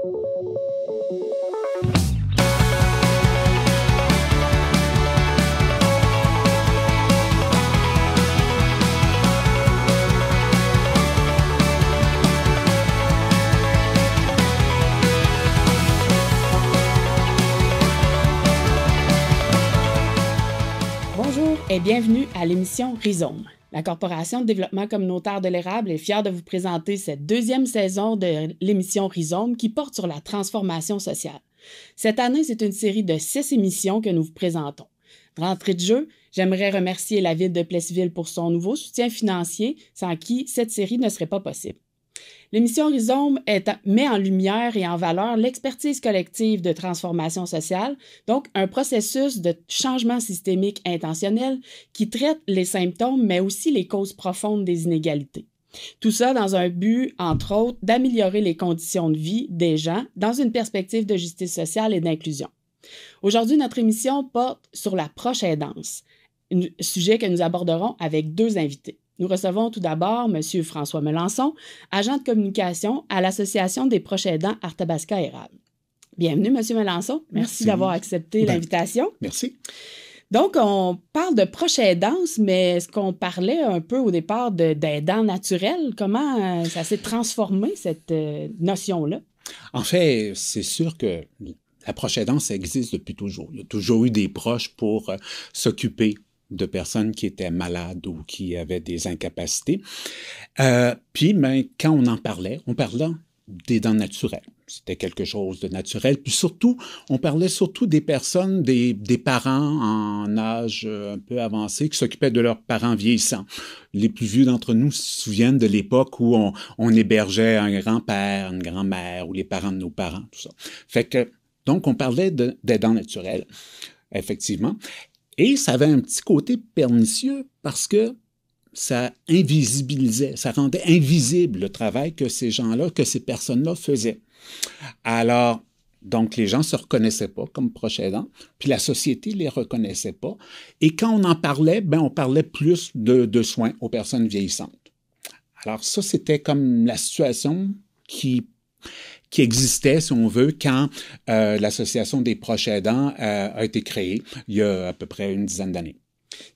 Bonjour et bienvenue à l'émission Rhizome. La Corporation de développement communautaire de l'érable est fière de vous présenter cette deuxième saison de l'émission Rhizome qui porte sur la transformation sociale. Cette année, c'est une série de 6 émissions que nous vous présentons. D'entrée de jeu, j'aimerais remercier la Ville de Plessisville pour son nouveau soutien financier, sans qui cette série ne serait pas possible. L'émission Rhizome met en lumière et en valeur l'expertise collective de transformation sociale, donc un processus de changement systémique intentionnel qui traite les symptômes, mais aussi les causes profondes des inégalités. Tout ça dans un but, entre autres, d'améliorer les conditions de vie des gens dans une perspective de justice sociale et d'inclusion. Aujourd'hui, notre émission porte sur la proche aidance, un sujet que nous aborderons avec 2 invités. Nous recevons tout d'abord M. François Melançon, agent de communication à l'Association des proches aidants Arthabasca Érable. Bienvenue, M. Melançon. Merci d'avoir accepté l'invitation. Merci. Donc, on parle de proche aidance, mais est-ce qu'on parlait un peu au départ d'aidants naturels? Comment ça s'est transformé, cette notion-là? En fait, c'est sûr que la proche aidance, ça existe depuis toujours. Il y a toujours eu des proches pour s'occuper de personnes qui étaient malades ou qui avaient des incapacités. Puis, quand on parlait des dents naturelles. C'était quelque chose de naturel. Puis surtout, on parlait surtout des personnes, des parents en âge un peu avancé qui s'occupaient de leurs parents vieillissants. Les plus vieux d'entre nous se souviennent de l'époque où on hébergeait un grand-père, une grand-mère ou les parents de nos parents, tout ça. Fait que, donc, on parlait des dents naturelles, effectivement. Et ça avait un petit côté pernicieux parce que ça invisibilisait, ça rendait invisible le travail que ces gens-là, que ces personnes-là faisaient. Alors, donc, les gens ne se reconnaissaient pas comme proches aidants, puis la société ne les reconnaissait pas. Et quand on en parlait, on parlait plus de soins aux personnes vieillissantes. Alors ça, c'était comme la situation qui existait, si on veut, quand l'Association des proches aidants a été créée il y a à peu près une dizaine d'années.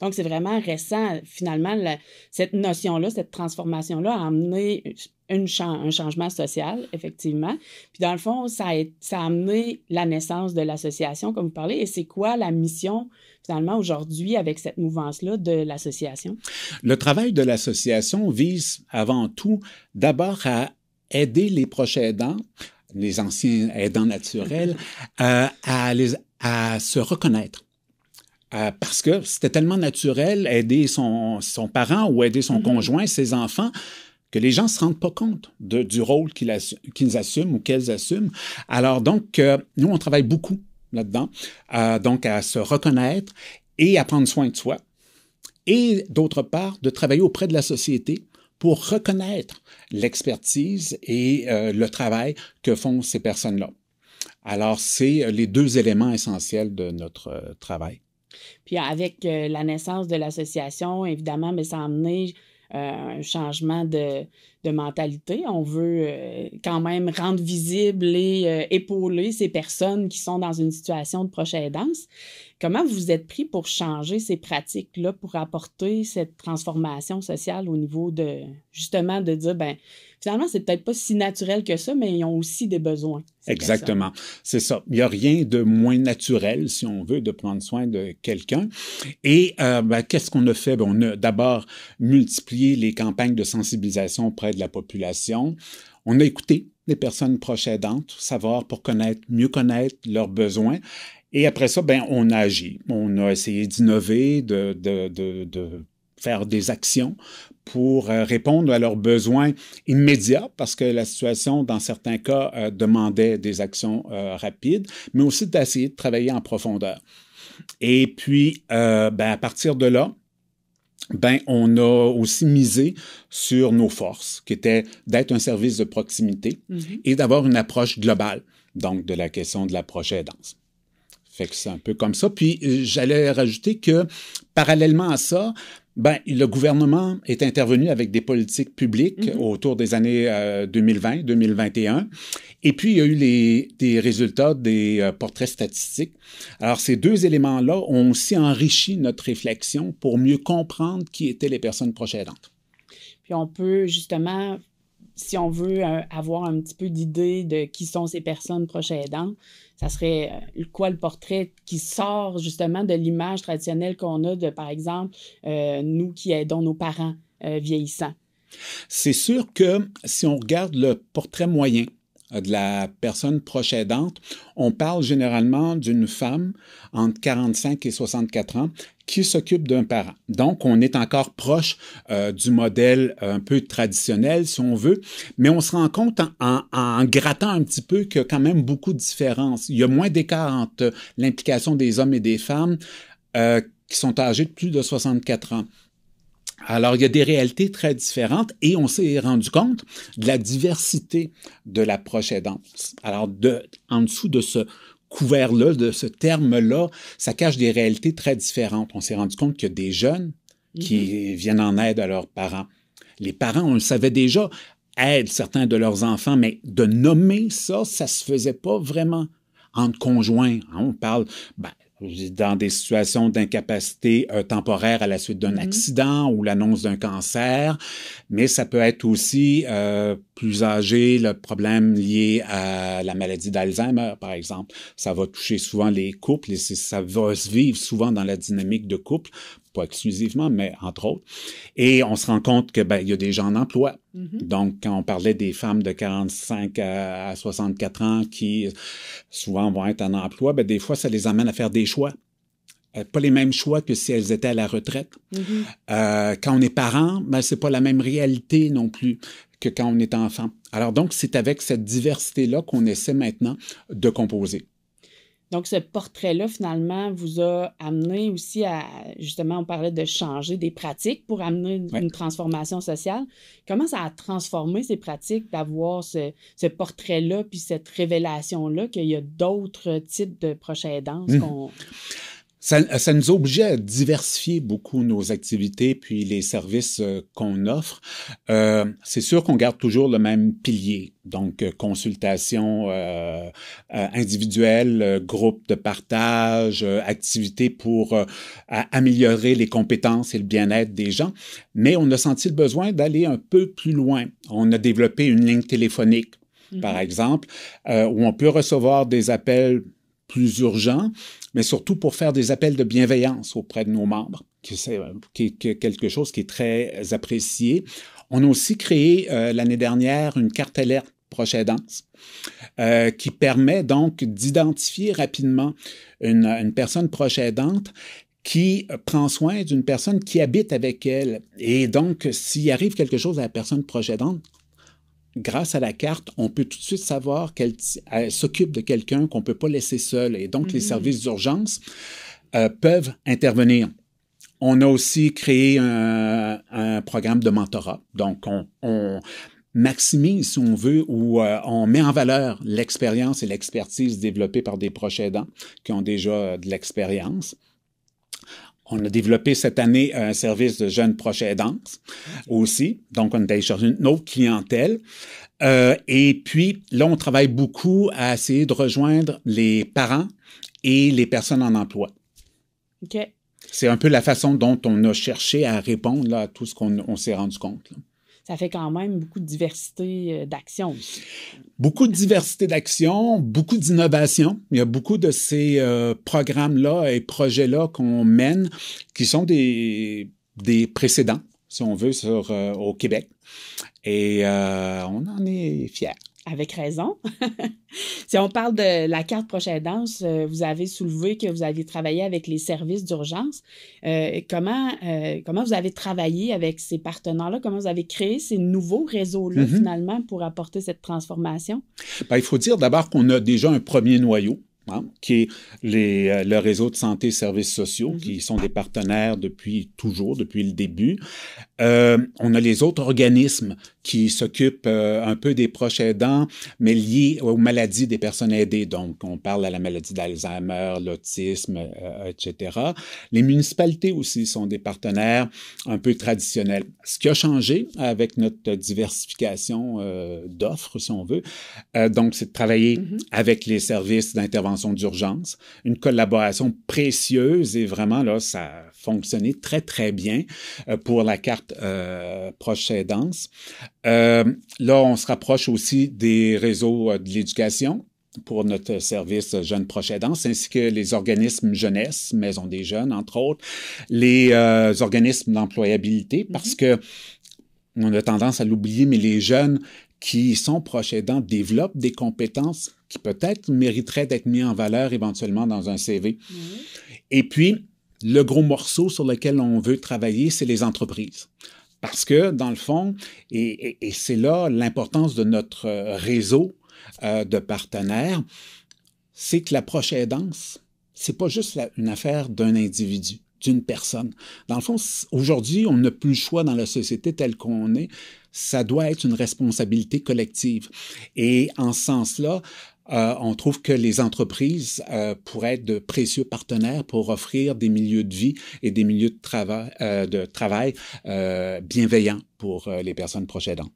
Donc, c'est vraiment récent. Finalement, cette notion-là, cette transformation-là a amené un changement social, effectivement. Puis, dans le fond, ça a amené la naissance de l'association, comme vous parlez. Et c'est quoi la mission, finalement, aujourd'hui, avec cette mouvance-là de l'association? Le travail de l'association vise avant tout, d'abord, à aider les proches aidants, les anciens aidants naturels, à se reconnaître. Parce que c'était tellement naturel aider son parent ou aider son conjoint, ses enfants, que les gens ne se rendent pas compte du rôle qu'ils assument ou qu'elles assument. Alors donc, nous, on travaille beaucoup là-dedans, donc à se reconnaître et à prendre soin de soi. Et d'autre part, de travailler auprès de la société pour reconnaître l'expertise et le travail que font ces personnes-là. Alors, c'est les 2 éléments essentiels de notre travail. Puis avec la naissance de l'association, évidemment, mais ça a amené un changement de mentalité. On veut quand même rendre visible et épauler ces personnes qui sont dans une situation de proche aidance. Comment vous vous êtes pris pour changer ces pratiques-là, pour apporter cette transformation sociale au niveau de, justement, de dire, finalement, c'est peut-être pas si naturel que ça, mais ils ont aussi des besoins. Exactement. C'est ça. Il n'y a rien de moins naturel, si on veut, de prendre soin de quelqu'un. Et qu'est-ce qu'on a fait? On a d'abord multiplié les campagnes de sensibilisation auprès de la population. On a écouté les personnes proches aidantes, savoir pour mieux connaître leurs besoins. Et après ça, on a agi. On a essayé d'innover, de faire des actions pour répondre à leurs besoins immédiats, parce que la situation, dans certains cas, demandait des actions rapides, mais aussi d'essayer de travailler en profondeur. Et puis, à partir de là, on a aussi misé sur nos forces, qui étaient d'être un service de proximité et d'avoir une approche globale, donc de la question de la proche aidance. Fait que c'est un peu comme ça. Puis, j'allais rajouter que, parallèlement à ça, Ben, le gouvernement est intervenu avec des politiques publiques autour des années 2020, 2021. Et puis, il y a eu des résultats des portraits statistiques. Alors, ces deux éléments-là ont aussi enrichi notre réflexion pour mieux comprendre qui étaient les personnes proches aidantes. Puis, on peut justement, si on veut avoir un petit peu d'idée de qui sont ces personnes proches aidantes, ça serait quoi le portrait qui sort justement de l'image traditionnelle qu'on a de, par exemple, nous qui aidons nos parents vieillissants? C'est sûr que si on regarde le portrait moyen de la personne proche aidante, on parle généralement d'une femme entre 45 et 64 ans qui s'occupe d'un parent. Donc, on est encore proche du modèle un peu traditionnel, si on veut, mais on se rend compte en grattant un petit peu qu'il y a quand même beaucoup de différences. Il y a moins d'écart entre l'implication des hommes et des femmes qui sont âgés de plus de 64 ans. Alors, il y a des réalités très différentes et on s'est rendu compte de la diversité de la proche aidance. Alors, en dessous de ce couvert-là, de ce terme-là, ça cache des réalités très différentes. On s'est rendu compte qu'il y a des jeunes qui viennent en aide à leurs parents. Les parents, on le savait déjà, aident certains de leurs enfants, mais de nommer ça, ça se faisait pas vraiment entre conjoints. On parle... dans des situations d'incapacité temporaire à la suite d'un accident ou l'annonce d'un cancer, mais ça peut être aussi plus âgé, le problème lié à la maladie d'Alzheimer, par exemple. Ça va toucher souvent les couples et ça va se vivre souvent dans la dynamique de couple, pas exclusivement, mais entre autres. Et on se rend compte que il y a des gens en emploi. Donc, quand on parlait des femmes de 45 à 64 ans qui souvent vont être en emploi, des fois, ça les amène à faire des choix. Pas les mêmes choix que si elles étaient à la retraite. Quand on est parent, c'est pas la même réalité non plus que quand on est enfant. Alors donc, c'est avec cette diversité-là qu'on essaie maintenant de composer. Donc, ce portrait-là, finalement, vous a amené aussi à, justement, on parlait de changer des pratiques pour amener une transformation sociale. Comment ça a transformé ces pratiques d'avoir ce portrait-là puis cette révélation-là qu'il y a d'autres types de proches aidants qu'on... Ça nous a obligés à diversifier beaucoup nos activités puis les services qu'on offre. C'est sûr qu'on garde toujours le même pilier, donc consultation individuelle, groupe de partage, activités pour améliorer les compétences et le bien-être des gens, mais on a senti le besoin d'aller un peu plus loin. On a développé une ligne téléphonique, par exemple, où on peut recevoir des appels plus urgents, mais surtout pour faire des appels de bienveillance auprès de nos membres, qui est quelque chose qui est très apprécié. On a aussi créé l'année dernière une carte alerte proche aidance qui permet donc d'identifier rapidement une personne proche aidante qui prend soin d'une personne qui habite avec elle. Et donc, s'il arrive quelque chose à la personne proche aidante, grâce à la carte, on peut tout de suite savoir qu'elle s'occupe de quelqu'un qu'on ne peut pas laisser seul. Et donc, les services d'urgence peuvent intervenir. On a aussi créé un programme de mentorat. Donc, on maximise, si on veut, ou on met en valeur l'expérience et l'expertise développées par des proches aidants qui ont déjà de l'expérience. On a développé cette année un service de jeunes proches aidants aussi. Donc, on est allé chercher une autre clientèle. Et puis, là, on travaille beaucoup à essayer de rejoindre les parents et les personnes en emploi. OK. C'est un peu la façon dont on a cherché à répondre là, à tout ce qu'on s'est rendu compte. Là. Ça fait quand même beaucoup de diversité d'actions aussi. Beaucoup de diversité d'actions, beaucoup d'innovation. Il y a beaucoup de ces programmes-là et projets-là qu'on mène qui sont des précédents, si on veut, au Québec. Et on en est fiers. Avec raison. Si on parle de la carte proche aidance, vous avez soulevé que vous aviez travaillé avec les services d'urgence. Comment vous avez travaillé avec ces partenaires-là? Comment vous avez créé ces nouveaux réseaux-là, finalement, pour apporter cette transformation? Il faut dire d'abord qu'on a déjà un premier noyau, qui est le réseau de santé et services sociaux, qui sont des partenaires depuis le début. On a les autres organismes qui s'occupent un peu des proches aidants, mais liés aux maladies des personnes aidées. Donc, on parle à la maladie d'Alzheimer, l'autisme, etc. Les municipalités aussi sont des partenaires un peu traditionnels. Ce qui a changé avec notre diversification d'offres, si on veut, donc, c'est de travailler avec les services d'intervention d'urgence, une collaboration précieuse et vraiment, là, ça a fonctionné très, très bien pour la carte proche aidance. Là, on se rapproche aussi des réseaux de l'éducation pour notre service Jeunes Proches Aidants, ainsi que les organismes jeunesse, Maison des jeunes, entre autres, les organismes d'employabilité, parce que on a tendance à l'oublier, mais les jeunes qui sont proches aidants développent des compétences qui peut-être mériteraient d'être mises en valeur éventuellement dans un CV. Et puis, le gros morceau sur lequel on veut travailler, c'est les entreprises. Parce que, dans le fond, et c'est là l'importance de notre réseau de partenaires, c'est que la proche aidance, c'est pas juste une affaire d'un individu, d'une personne. Dans le fond, aujourd'hui, on n'a plus le choix dans la société telle qu'on est. Ça doit être une responsabilité collective. Et en ce sens-là, on trouve que les entreprises pourraient être de précieux partenaires pour offrir des milieux de vie et des milieux de travail bienveillants pour les personnes proches aidantes.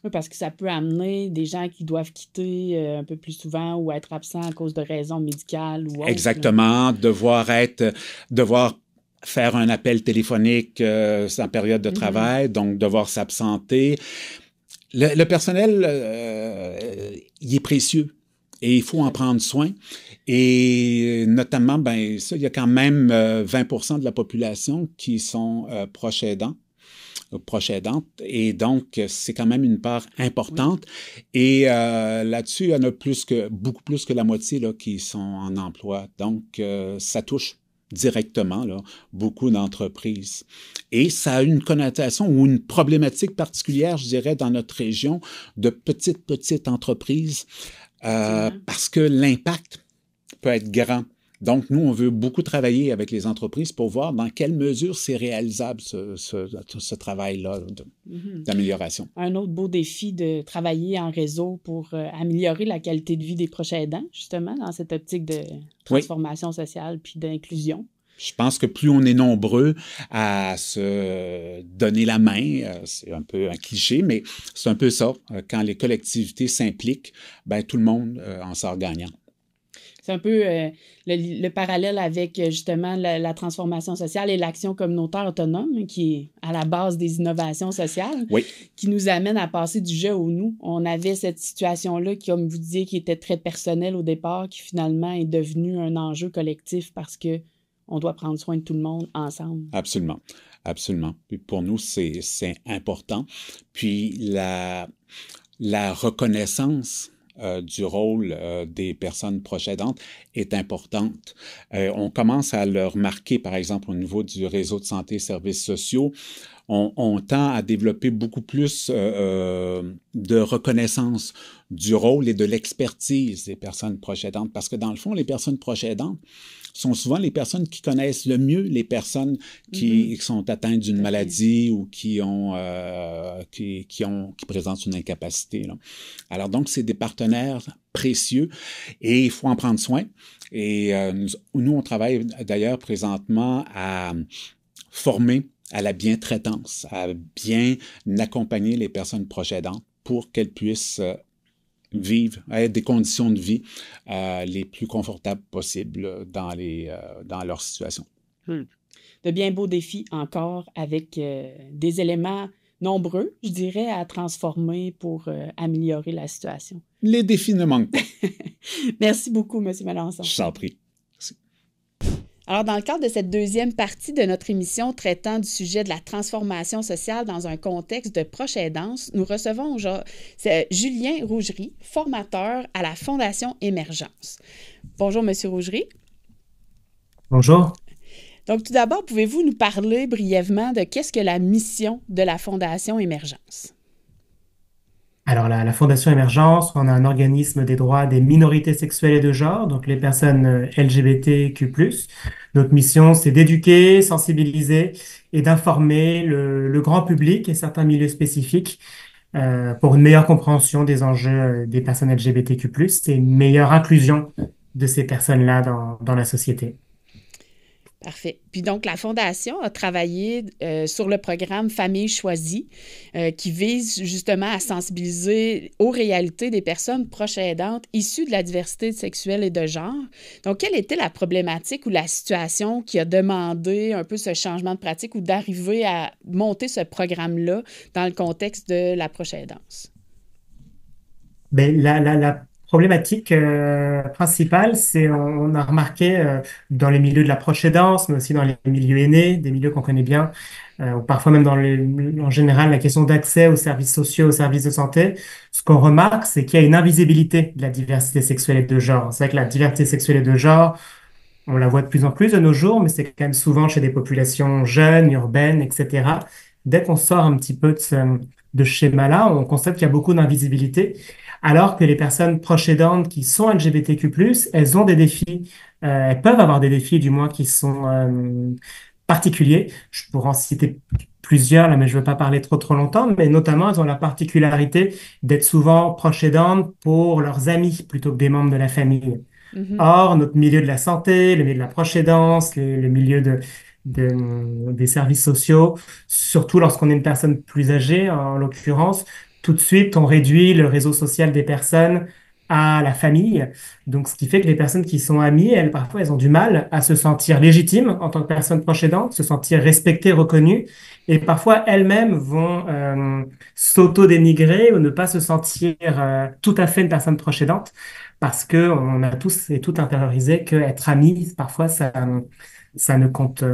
Oui, parce que ça peut amener des gens qui doivent quitter un peu plus souvent ou être absents à cause de raisons médicales ou autres. Exactement, devoir faire un appel téléphonique en période de travail, donc devoir s'absenter. Le personnel, il est précieux. Et il faut en prendre soin. Et notamment, ben ça, il y a quand même 20% de la population qui sont proches aidants, proches aidantes. Et donc, c'est quand même une part importante. Oui. Et là-dessus, il y en a beaucoup plus que la moitié là, qui sont en emploi. Donc, ça touche directement là, beaucoup d'entreprises. Et ça a une connotation ou une problématique particulière, je dirais, dans notre région de petites entreprises. Parce que l'impact peut être grand. Donc, nous, on veut beaucoup travailler avec les entreprises pour voir dans quelle mesure c'est réalisable, ce travail-là d'amélioration. Un autre beau défi de travailler en réseau pour améliorer la qualité de vie des proches aidants, justement, dans cette optique de transformation sociale puis d'inclusion. Je pense que plus on est nombreux à se donner la main, c'est un peu un cliché, mais c'est un peu ça. Quand les collectivités s'impliquent, ben, tout le monde en sort gagnant. C'est un peu le parallèle avec justement la transformation sociale et l'action communautaire autonome qui est à la base des innovations sociales, qui nous amène à passer du je au nous. On avait cette situation-là, qui, comme vous disiez, qui était très personnelle au départ, qui finalement est devenue un enjeu collectif parce que on doit prendre soin de tout le monde ensemble. Absolument, absolument. Puis pour nous, c'est important. Puis la reconnaissance du rôle des personnes proches aidantes est importante. On commence à le remarquer, par exemple, au niveau du réseau de santé et services sociaux. On tend à développer beaucoup plus de reconnaissance du rôle et de l'expertise des personnes proches aidantes, parce que dans le fond, les personnes proches aidantes sont souvent les personnes qui connaissent le mieux les personnes qui sont atteintes d'une maladie ou qui présentent une incapacité, là. Alors donc, c'est des partenaires précieux et il faut en prendre soin. Et nous, on travaille d'ailleurs présentement à former à la bientraitance, à bien accompagner les personnes proches aidantes pour qu'elles puissent vivre, des conditions de vie les plus confortables possibles dans leur situation. De bien beaux défis encore avec des éléments nombreux, je dirais, à transformer pour améliorer la situation. Les défis ne manquent pas. Merci beaucoup, M. Melançon. Je t'en prie. Alors, dans le cadre de cette deuxième partie de notre émission traitant du sujet de la transformation sociale dans un contexte de proche aidance, nous recevons Julien Rougerie, formateur à la Fondation Émergence. Bonjour, M. Rougerie. Bonjour. Donc, tout d'abord, pouvez-vous nous parler brièvement de qu'est-ce que la mission de la Fondation Émergence? Alors, la Fondation Émergence, on a un organisme des droits des minorités sexuelles et de genre, donc les personnes LGBTQ+. Notre mission, c'est d'éduquer, sensibiliser et d'informer le grand public et certains milieux spécifiques pour une meilleure compréhension des enjeux des personnes LGBTQ+, et une meilleure inclusion de ces personnes-là dans la société. Parfait. Puis donc, la Fondation a travaillé sur le programme Famille choisie, qui vise justement à sensibiliser aux réalités des personnes proches aidantes issues de la diversité sexuelle et de genre. Donc, quelle était la problématique ou la situation qui a demandé un peu ce changement de pratique ou d'arriver à monter ce programme-là dans le contexte de la proche aidance? Ben, la problématique principale, c'est on a remarqué dans les milieux de la proche aidance, mais aussi dans les milieux aînés, des milieux qu'on connaît bien, ou parfois même en général, la question d'accès aux services sociaux, aux services de santé. Ce qu'on remarque, c'est qu'il y a une invisibilité de la diversité sexuelle et de genre. C'est vrai que la diversité sexuelle et de genre, on la voit de plus en plus de nos jours, mais c'est quand même souvent chez des populations jeunes, urbaines, etc. Dès qu'on sort un petit peu de ce schéma-là, on constate qu'il y a beaucoup d'invisibilité, alors que les personnes proches aidantes qui sont LGBTQ+, elles ont des défis, elles peuvent avoir des défis du moins qui sont particuliers. Je pourrais en citer plusieurs, là, mais je ne veux pas parler trop longtemps, mais notamment, elles ont la particularité d'être souvent proches aidantes pour leurs amis plutôt que des membres de la famille. Mhm. Or, notre milieu de la santé, le milieu de la proche aidance, le milieu des services sociaux, surtout lorsqu'on est une personne plus âgée, en l'occurrence, tout de suite, on réduit le réseau social des personnes à la famille. Donc, ce qui fait que les personnes qui sont amies, elles, parfois, elles ont du mal à se sentir légitimes en tant que personne proche aidante, se sentir respectées, reconnues, et parfois elles-mêmes vont s'auto-dénigrer ou ne pas se sentir tout à fait une personne proche aidante parce que on a tous et toutes intériorisé qu'être amis, parfois, ça ne compte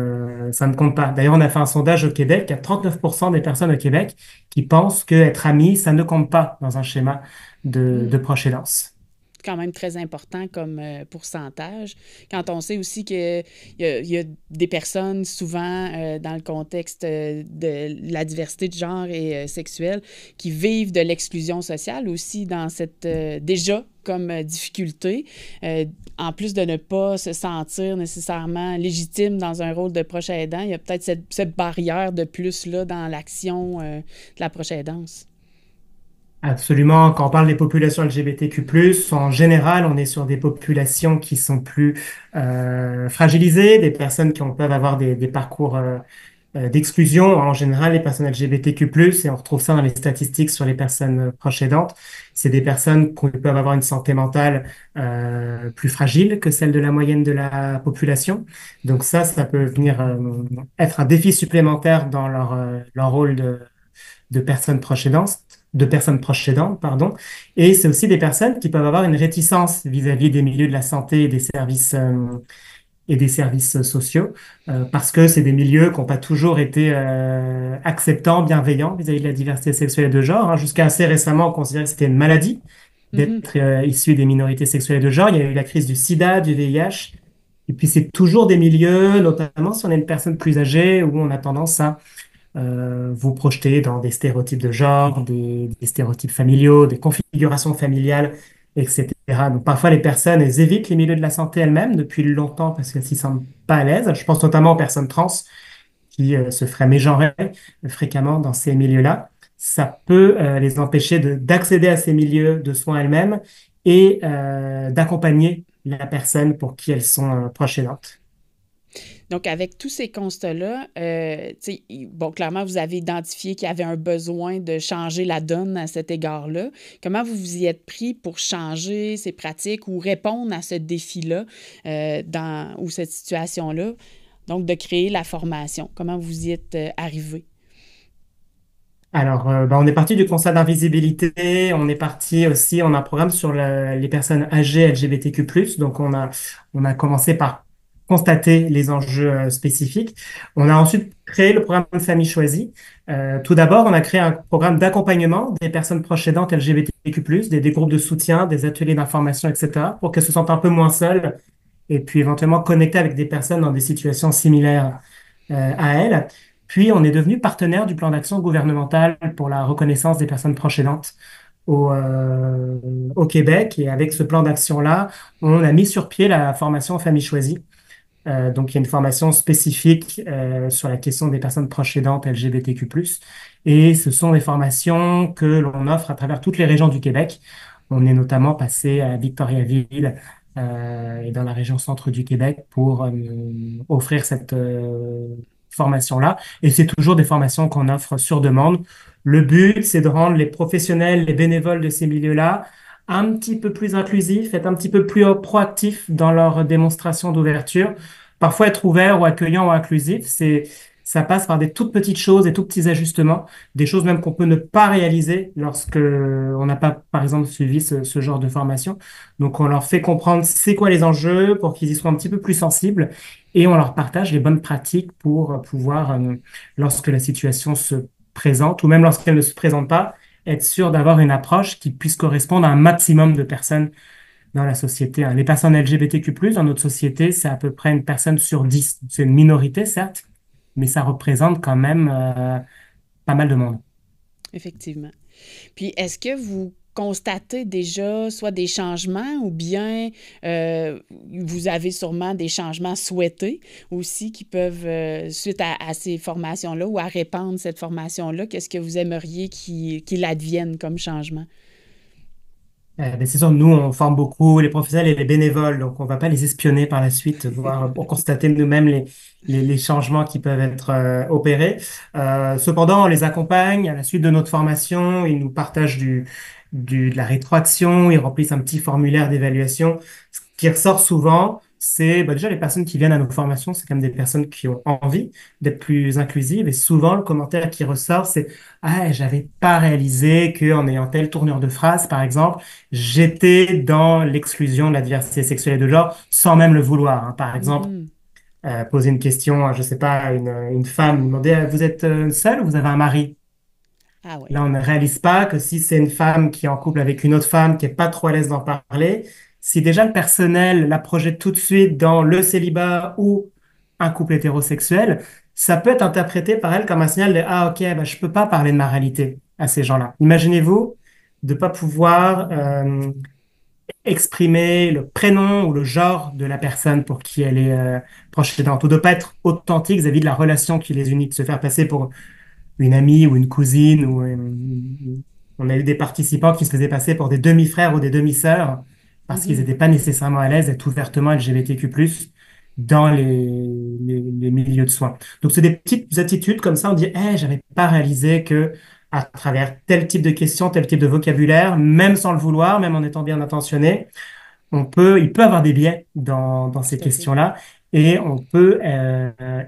pas. D'ailleurs, on a fait un sondage au Québec, il y a 39% des personnes au Québec qui pensent qu'être amis, ça ne compte pas dans un schéma de proche aidance. Quand même très important comme pourcentage. Quand on sait aussi qu'il y a des personnes, souvent dans le contexte de la diversité de genre et sexuelle, qui vivent de l'exclusion sociale aussi dans cette déjà comme difficulté, en plus de ne pas se sentir nécessairement légitime dans un rôle de proche aidant, il y a peut-être cette barrière de plus là dans l'action de la proche aidance. Absolument. Quand on parle des populations LGBTQ+, en général, on est sur des populations qui sont plus fragilisées, des personnes peuvent avoir des parcours d'exclusion. En général, les personnes LGBTQ+, et on retrouve ça dans les statistiques sur les personnes proches aidantes, c'est des personnes qui peuvent avoir une santé mentale plus fragile que celle de la moyenne de la population. Donc ça peut venir être un défi supplémentaire dans leur rôle de personnes proches aidantes, de personnes proches aidantes, pardon. Et c'est aussi des personnes qui peuvent avoir une réticence vis-à-vis des milieux de la santé et des services sociaux, parce que c'est des milieux qui n'ont pas toujours été acceptants, bienveillants vis-à-vis de la diversité sexuelle et de genre. Hein. Jusqu'à assez récemment, on considérait que c'était une maladie Mhm. d'être issu des minorités sexuelles et de genre. Il y a eu la crise du sida, du VIH. Et puis c'est toujours des milieux, notamment si on est une personne plus âgée, où on a tendance à vous projeter dans des stéréotypes de genre, des stéréotypes familiaux, des configurations familiales, etc. Donc parfois les personnes, elles évitent les milieux de la santé elles-mêmes depuis longtemps parce qu'elles s'y sentent pas à l'aise. Je pense notamment aux personnes trans qui se feraient mégenrer fréquemment dans ces milieux-là. Ça peut les empêcher d'accéder à ces milieux de soins elles-mêmes et d'accompagner la personne pour qui elles sont proches aidantes. Donc, avec tous ces constats-là, bon, clairement, vous avez identifié qu'il y avait un besoin de changer la donne à cet égard-là. Comment vous vous y êtes pris pour changer ces pratiques ou répondre à ce défi-là ou cette situation-là? Donc, de créer la formation. Comment vous y êtes arrivé? Alors, on est parti du constat d'invisibilité. On est parti aussi, on a un programme sur les personnes âgées LGBTQ+. Donc, on a commencé par constater les enjeux spécifiques. On a ensuite créé le programme Famille choisie. Tout d'abord, on a créé un programme d'accompagnement des personnes proches aidantes LGBTQ+, des groupes de soutien, des ateliers d'information, etc., pour qu'elles se sentent un peu moins seules et puis éventuellement connectées avec des personnes dans des situations similaires à elles. Puis, on est devenu partenaire du plan d'action gouvernemental pour la reconnaissance des personnes proches aidantes au Québec. Et avec ce plan d'action-là, on a mis sur pied la formation Famille choisie Donc, il y a une formation spécifique sur la question des personnes proches aidantes LGBTQ+. Et ce sont des formations que l'on offre à travers toutes les régions du Québec. On est notamment passé à Victoriaville et dans la région centre du Québec pour offrir cette formation-là. Et c'est toujours des formations qu'on offre sur demande. Le but, c'est de rendre les professionnels, les bénévoles de ces milieux-là un petit peu plus inclusifs, être un petit peu plus proactifs dans leur démonstration d'ouverture. Parfois, être ouvert ou accueillant ou inclusif, ça passe par des toutes petites choses, des tout petits ajustements, des choses même qu'on peut ne pas réaliser lorsque on n'a pas, par exemple, suivi ce genre de formation. Donc, on leur fait comprendre c'est quoi les enjeux pour qu'ils y soient un petit peu plus sensibles et on leur partage les bonnes pratiques pour pouvoir, lorsque la situation se présente ou même lorsqu'elle ne se présente pas, être sûr d'avoir une approche qui puisse correspondre à un maximum de personnes dans la société, hein. Les personnes LGBTQ+, dans notre société, c'est à peu près une personne sur 10. C'est une minorité, certes, mais ça représente quand même pas mal de monde. Effectivement. Puis, est-ce que vous constatez déjà soit des changements ou bien vous avez sûrement des changements souhaités aussi qui peuvent, suite à ces formations-là ou à répandre cette formation-là, qu'est-ce que vous aimeriez qu'il advienne comme changement? Ben, c'est sûr, nous, on forme beaucoup les professionnels et les bénévoles, donc on va pas les espionner par la suite, voir, pour constater nous-mêmes les changements qui peuvent être opérés. Cependant, on les accompagne à la suite de notre formation, ils nous partagent de la rétroaction, ils remplissent un petit formulaire d'évaluation. Ce qui ressort souvent, c'est déjà les personnes qui viennent à nos formations, c'est quand même des personnes qui ont envie d'être plus inclusives, et souvent le commentaire qui ressort, c'est ah, j'avais pas réalisé qu'en ayant telle tournure de phrase, par exemple, j'étais dans l'exclusion de la diversité sexuelle et de genre sans même le vouloir, hein. Par exemple, Mhm. poser une question, je sais pas, à une femme, demander, vous êtes seule ou vous avez un mari? Ah oui. Là, on ne réalise pas que si c'est une femme qui est en couple avec une autre femme qui est pas trop à l'aise d'en parler, si déjà le personnel la projette tout de suite dans le célibat ou un couple hétérosexuel, ça peut être interprété par elle comme un signal de ah ok, bah, je peux pas parler de ma réalité à ces gens-là. Imaginez-vous de pas pouvoir exprimer le prénom ou le genre de la personne pour qui elle est proche aidante, ou de pas être authentique vis-à-vis de la relation qui les unit, de se faire passer pour une amie ou une cousine, ou on a eu des participants qui se faisaient passer pour des demi-frères ou des demi-sœurs parce qu'ils Mhm. n'étaient pas nécessairement à l'aise d'être ouvertement LGBTQ+, dans les milieux de soins. Donc, c'est des petites attitudes comme ça, on dit, hey, j'avais pas réalisé que à travers tel type de questions, tel type de vocabulaire, même sans le vouloir, même en étant bien intentionné, il peut avoir des biais dans ces Tout à fait. questions-là et on peut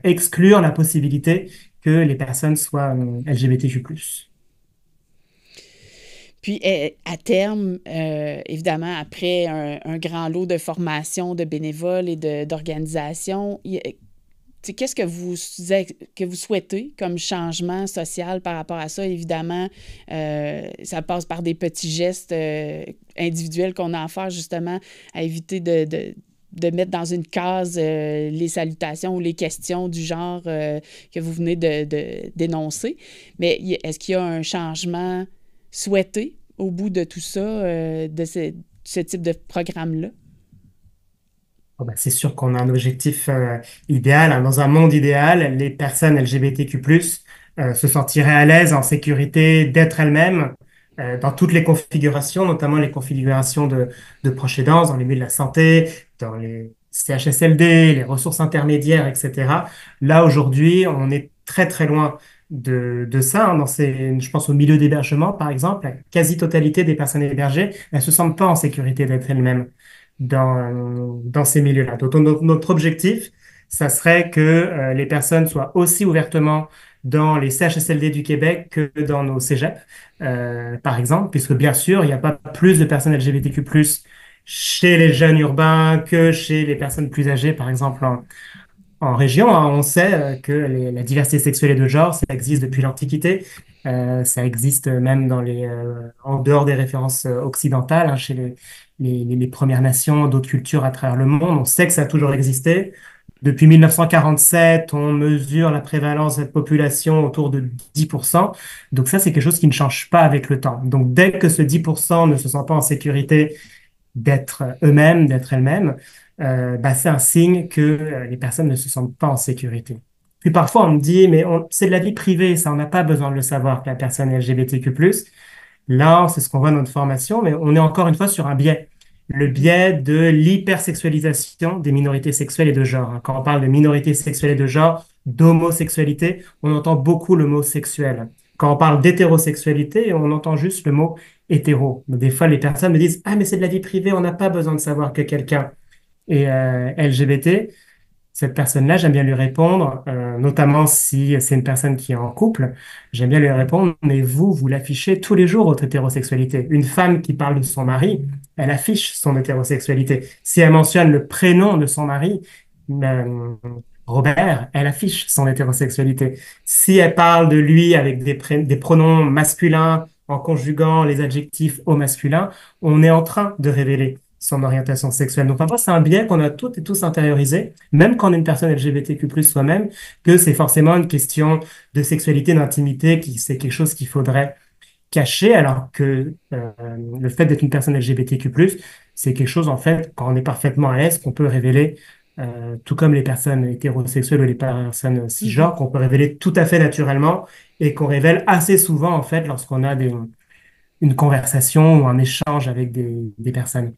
exclure la possibilité que les personnes soient LGBTQ+. Puis, à terme, évidemment, après un grand lot de formations de bénévoles et d'organisations, tu sais, qu'est-ce que vous souhaitez comme changement social par rapport à ça? Évidemment, ça passe par des petits gestes individuels qu'on a à faire justement à éviter de mettre dans une case les salutations ou les questions du genre que vous venez d'énoncer. Mais est-ce qu'il y a un changement souhaité au bout de tout ça, de ce type de programme-là? Bon, ben, c'est sûr qu'on a un objectif idéal, hein. Dans un monde idéal, les personnes LGBTQ+, se sentiraient à l'aise, en sécurité d'être elles-mêmes dans toutes les configurations, notamment les configurations de proches aidants, dans les milieux de la santé, dans les CHSLD, les ressources intermédiaires, etc. Là, aujourd'hui, on est très, très loin de ça, hein. Je pense au milieu d'hébergement, par exemple, la quasi-totalité des personnes hébergées, elles se sentent pas en sécurité d'être elles-mêmes dans ces milieux-là. Donc, notre objectif, ça serait que les personnes soient aussi ouvertement dans les CHSLD du Québec que dans nos cégeps, par exemple, puisque bien sûr, il n'y a pas plus de personnes LGBTQ+ chez les jeunes urbains que chez les personnes plus âgées, par exemple en région, hein. On sait que la diversité sexuelle et de genre, ça existe depuis l'Antiquité. Ça existe même en dehors des références occidentales, hein, chez les Premières Nations, d'autres cultures à travers le monde. On sait que ça a toujours existé. Depuis 1947, on mesure la prévalence de cette population autour de 10%. Donc ça, c'est quelque chose qui ne change pas avec le temps. Donc dès que ce 10% ne se sent pas en sécurité d'être eux-mêmes, d'être elles-mêmes, c'est un signe que les personnes ne se sentent pas en sécurité. Puis parfois, on me dit, mais c'est de la vie privée, ça, on n'a pas besoin de le savoir que la personne est LGBTQ+. Là, c'est ce qu'on voit dans notre formation, mais on est encore une fois sur un biais. Le biais de l'hypersexualisation des minorités sexuelles et de genre, hein. Quand on parle de minorités sexuelles et de genre, d'homosexualité, on entend beaucoup le mot sexuel. Quand on parle d'hétérosexualité, on entend juste le mot hétéro. Mais des fois, les personnes me disent, ah, mais c'est de la vie privée, on n'a pas besoin de savoir que quelqu'un est LGBT. Cette personne-là, j'aime bien lui répondre, notamment si c'est une personne qui est en couple, j'aime bien lui répondre, mais vous l'affichez tous les jours, votre hétérosexualité. Une femme qui parle de son mari, elle affiche son hétérosexualité. Si elle mentionne le prénom de son mari, euh, Robert, elle affiche son hétérosexualité. Si elle parle de lui avec des pronoms masculins en conjuguant les adjectifs au masculin, on est en train de révéler son orientation sexuelle. Donc parfois, c'est un biais qu'on a toutes et tous intériorisé, même quand on est une personne LGBTQ+, soi-même, que c'est forcément une question de sexualité, d'intimité, qui c'est quelque chose qu'il faudrait cacher, alors que le fait d'être une personne LGBTQ+, c'est quelque chose, en fait, quand on est parfaitement à l'aise, qu'on peut révéler, tout comme les personnes hétérosexuelles ou les personnes cisgenres, qu'on peut révéler tout à fait naturellement et qu'on révèle assez souvent, en fait, lorsqu'on a une conversation ou un échange avec des personnes.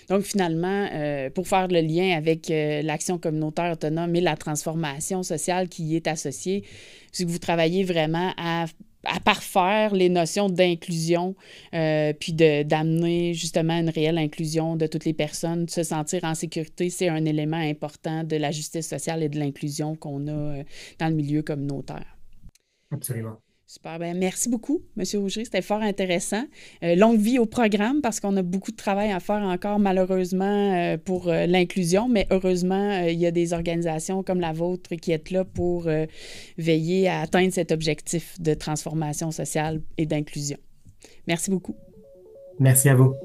Donc, finalement, pour faire le lien avec l'action communautaire autonome et la transformation sociale qui y est associée, c'est que vous travaillez vraiment à parfaire les notions d'inclusion, puis d'amener justement une réelle inclusion de toutes les personnes. Se sentir en sécurité, c'est un élément important de la justice sociale et de l'inclusion qu'on a dans le milieu communautaire. Absolument. Super. Bien, merci beaucoup, M. Rougerie. C'était fort intéressant. Longue vie au programme parce qu'on a beaucoup de travail à faire encore, malheureusement, pour l'inclusion. Mais heureusement, il y a des organisations comme la vôtre qui êtes là pour veiller à atteindre cet objectif de transformation sociale et d'inclusion. Merci beaucoup. Merci à vous.